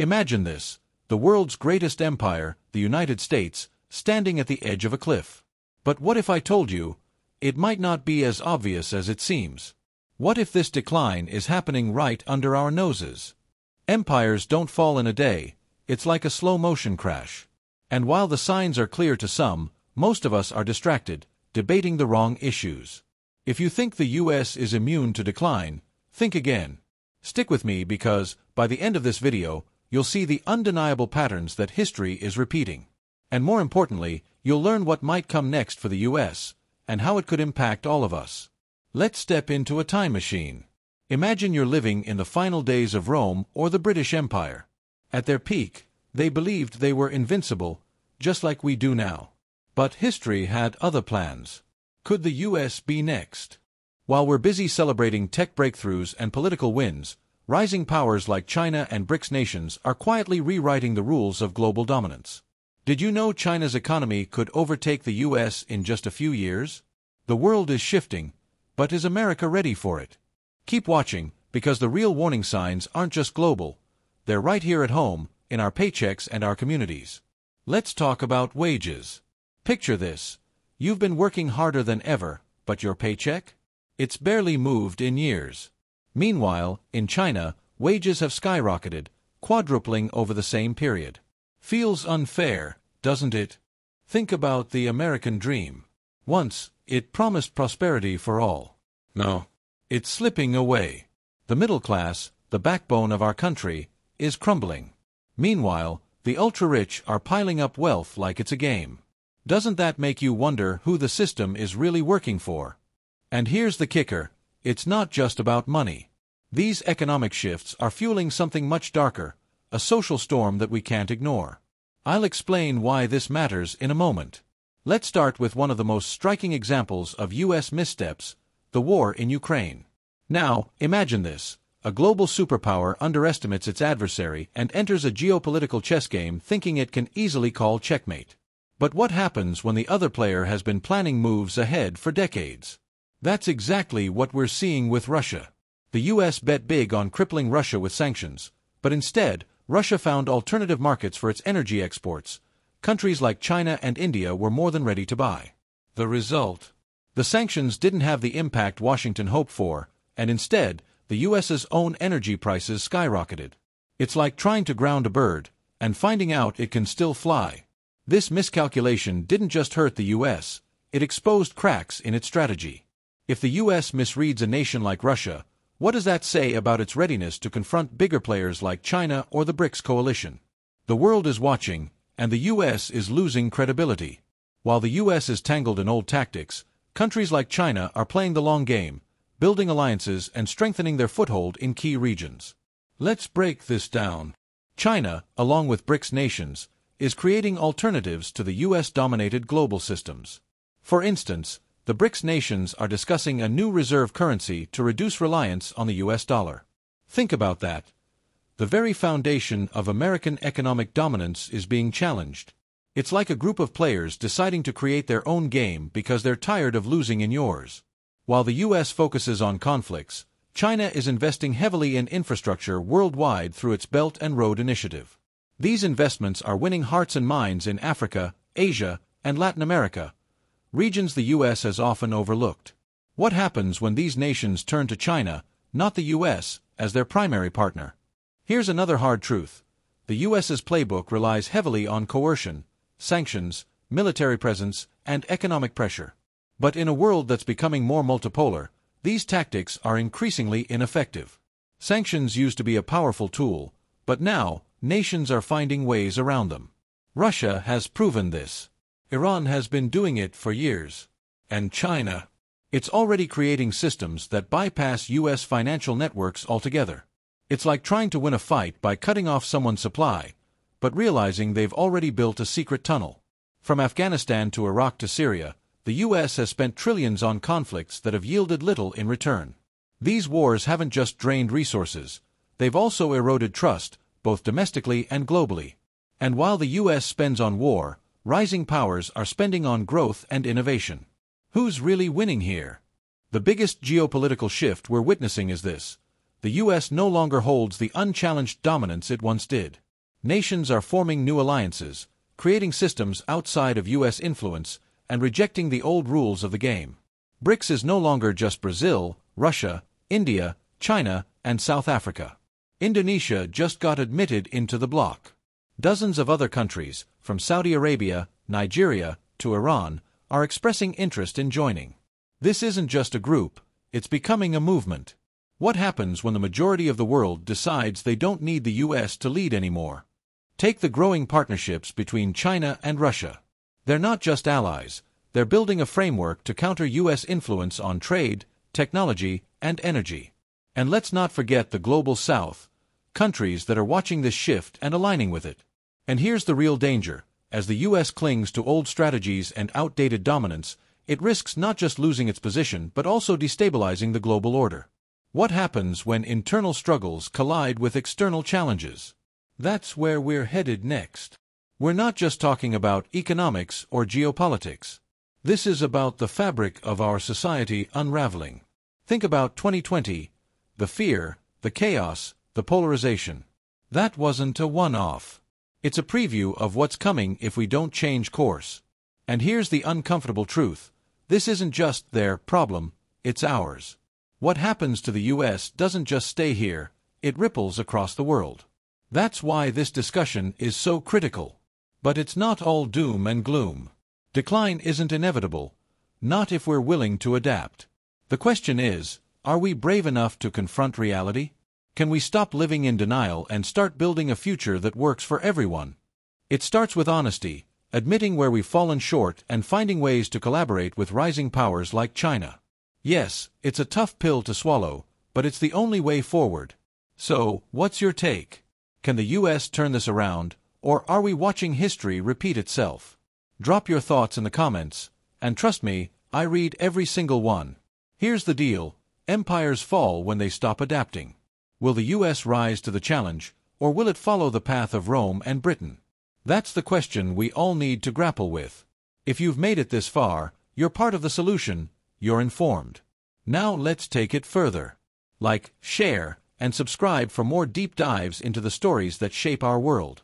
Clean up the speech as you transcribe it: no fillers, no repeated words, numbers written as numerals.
Imagine this, the world's greatest empire, the United States, standing at the edge of a cliff. But what if I told you, it might not be as obvious as it seems? What if this decline is happening right under our noses? Empires don't fall in a day, it's like a slow-motion crash. And while the signs are clear to some, most of us are distracted, debating the wrong issues. If you think the US is immune to decline, think again. Stick with me because, by the end of this video, you'll see the undeniable patterns that history is repeating. And more importantly, you'll learn what might come next for the US, and how it could impact all of us. Let's step into a time machine. Imagine you're living in the final days of Rome or the British Empire. At their peak, they believed they were invincible, just like we do now. But history had other plans. Could the US be next? While we're busy celebrating tech breakthroughs and political wins, rising powers like China and BRICS nations are quietly rewriting the rules of global dominance. Did you know China's economy could overtake the US in just a few years? The world is shifting, but is America ready for it? Keep watching, because the real warning signs aren't just global. They're right here at home, in our paychecks and our communities. Let's talk about wages. Picture this. You've been working harder than ever, but your paycheck? It's barely moved in years. Meanwhile, in China, wages have skyrocketed, quadrupling over the same period. Feels unfair, doesn't it? Think about the American dream. Once, it promised prosperity for all. No, it's slipping away. The middle class, the backbone of our country, is crumbling. Meanwhile, the ultra-rich are piling up wealth like it's a game. Doesn't that make you wonder who the system is really working for? And here's the kicker, it's not just about money. These economic shifts are fueling something much darker, a social storm that we can't ignore. I'll explain why this matters in a moment. Let's start with one of the most striking examples of US missteps, the war in Ukraine. Now, imagine this. A global superpower underestimates its adversary and enters a geopolitical chess game thinking it can easily call checkmate. But what happens when the other player has been planning moves ahead for decades? That's exactly what we're seeing with Russia. The US bet big on crippling Russia with sanctions, but instead, Russia found alternative markets for its energy exports. Countries like China and India were more than ready to buy. The result? The sanctions didn't have the impact Washington hoped for, and instead, the US's own energy prices skyrocketed. It's like trying to ground a bird, and finding out it can still fly. This miscalculation didn't just hurt the US, it exposed cracks in its strategy. If the US misreads a nation like Russia, what does that say about its readiness to confront bigger players like China or the BRICS coalition? The world is watching, and the US is losing credibility. While the US is tangled in old tactics, countries like China are playing the long game, building alliances and strengthening their foothold in key regions. Let's break this down. China, along with BRICS nations, is creating alternatives to the US-dominated global systems. For instance, the BRICS nations are discussing a new reserve currency to reduce reliance on the US dollar. Think about that. The very foundation of American economic dominance is being challenged. It's like a group of players deciding to create their own game because they're tired of losing in yours. While the US focuses on conflicts, China is investing heavily in infrastructure worldwide through its Belt and Road Initiative. These investments are winning hearts and minds in Africa, Asia, and Latin America, regions the US has often overlooked. What happens when these nations turn to China, not the US, as their primary partner? Here's another hard truth. The US's playbook relies heavily on coercion, sanctions, military presence, and economic pressure. But in a world that's becoming more multipolar, these tactics are increasingly ineffective. Sanctions used to be a powerful tool, but now, nations are finding ways around them. Russia has proven this. Iran has been doing it for years. And China? It's already creating systems that bypass US financial networks altogether. It's like trying to win a fight by cutting off someone's supply, but realizing they've already built a secret tunnel. From Afghanistan to Iraq to Syria, the US has spent trillions on conflicts that have yielded little in return. These wars haven't just drained resources, they've also eroded trust, both domestically and globally. And while the US spends on war, rising powers are spending on growth and innovation. Who's really winning here? The biggest geopolitical shift we're witnessing is this. The US no longer holds the unchallenged dominance it once did. Nations are forming new alliances, creating systems outside of U.S. influence, and rejecting the old rules of the game. BRICS is no longer just Brazil, Russia, India, China, and South Africa. Indonesia just got admitted into the bloc. Dozens of other countries, from Saudi Arabia, Nigeria, to Iran, are expressing interest in joining. This isn't just a group, it's becoming a movement. What happens when the majority of the world decides they don't need the U.S. to lead anymore? Take the growing partnerships between China and Russia. They're not just allies, they're building a framework to counter U.S. influence on trade, technology, and energy. And let's not forget the global South, countries that are watching this shift and aligning with it. And here's the real danger. As the U.S. clings to old strategies and outdated dominance, it risks not just losing its position but also destabilizing the global order. What happens when internal struggles collide with external challenges? That's where we're headed next. We're not just talking about economics or geopolitics. This is about the fabric of our society unraveling. Think about 2020, the fear, the chaos, the polarization. That wasn't a one-off. It's a preview of what's coming if we don't change course. And here's the uncomfortable truth. This isn't just their problem, it's ours. What happens to the U.S. doesn't just stay here, it ripples across the world. That's why this discussion is so critical. But it's not all doom and gloom. Decline isn't inevitable, not if we're willing to adapt. The question is, are we brave enough to confront reality? Can we stop living in denial and start building a future that works for everyone? It starts with honesty, admitting where we've fallen short and finding ways to collaborate with rising powers like China. Yes, it's a tough pill to swallow, but it's the only way forward. So, what's your take? Can the U.S. turn this around, or are we watching history repeat itself? Drop your thoughts in the comments, and trust me, I read every single one. Here's the deal, empires fall when they stop adapting. Will the U.S. rise to the challenge, or will it follow the path of Rome and Britain? That's the question we all need to grapple with. If you've made it this far, you're part of the solution, you're informed. Now let's take it further. Like, share, and subscribe for more deep dives into the stories that shape our world.